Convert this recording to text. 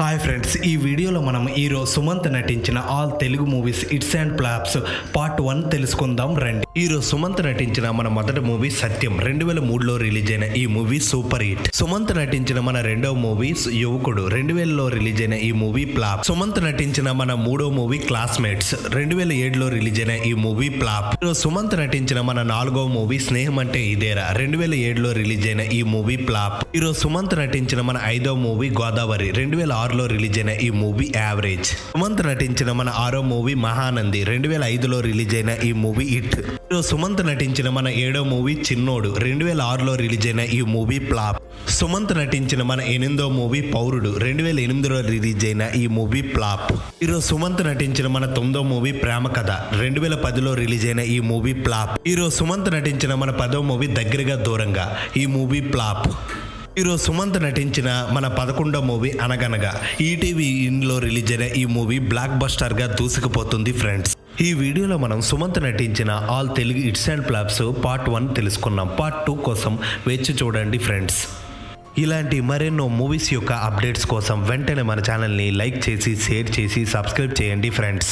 Hi friends, ఈ వీడియోలో మనం ఈరోజు సుమంత్ నటించిన all Telugu movies it's and flops part 1 తెలుసుకుందాం రండి. ఈరోజు సుమంత్ నటించిన మన మొదటి మూవీ సత్యం 2003లో రిలీజ్ అయిన ఈ మూవీ సూపర్ హిట్. సుమంత్ నటించిన మన రెండవ మూవీ యువకుడు 2000లో రిలీజ్ అయిన ఈ మూవీ ఫ్లాప్. సుమంత్ నటించిన మన మూడో మూవీ క్లాస్మేట్స్ 2007లో రిలీజ్ అయిన ఈ మూవీ ఫ్లాప్. ఈరోజు సుమంత్ నటించిన మన నాలుగో మూవీ స్నేహం అంటే ఇదేరా 2007లో రిలీజ్ అయిన ఈ మూవీ ఫ్లాప్. ఈరోజు సుమంత్ నటించిన మన ఐదో మూవీ గోదావరి 2006లో రిలీజ్ అయిన ఈ మూవీ యావరేజ్. సుమంత్ నటించిన మన ఆరో మూవీ మహానంది 2005లో రిలీజ్ అయిన ఈ మూవీ హిట్. సుమంత్ నటించిన మన ఏడో మూవీ చిన్నోడు 2006లో రిలీజ్ అయిన ఈ మూవీ ఫ్లాప్. సుమంత్ నటించిన మన ఎనిమిదో మూవీ పౌరుడు 2008లో రిలీజ్ అయిన ఈ మూవీ ఫ్లాప్. ఈరోజు సుమంత్ నటించిన మన తొమ్మిదో మూవీ ప్రేమ కథ 2010లో రిలీజ్ అయిన ఈ మూవీ ఫ్లాప్. ఈరోజు సుమంత్ నటించిన మన పదో మూవీ దగ్గరగా దూరంగా ఈ మూవీ ఫ్లాప్. ఈరోజు సుమంత్ నటించిన మన 11వ మూవీ అనగనగా ఈటీవీ ఇన్లో రిలీజ్ అయిన ఈ మూవీ బ్లాక్ బస్టర్గా దూసుకుపోతుంది ఫ్రెండ్స్. ఈ వీడియోలో మనం సుమంత్ నటించిన all Telugu it's and flops part 1 తెలుసుకున్నాం. పార్ట్ 2 కోసం వేచి చూడండి ఫ్రెండ్స్. ఇలాంటి మరెన్నో మూవీస్ యొక్క అప్డేట్స్ కోసం వెంటనే మన ఛానల్ని లైక్ చేసి షేర్ చేసి సబ్స్క్రైబ్ చేయండి ఫ్రెండ్స్.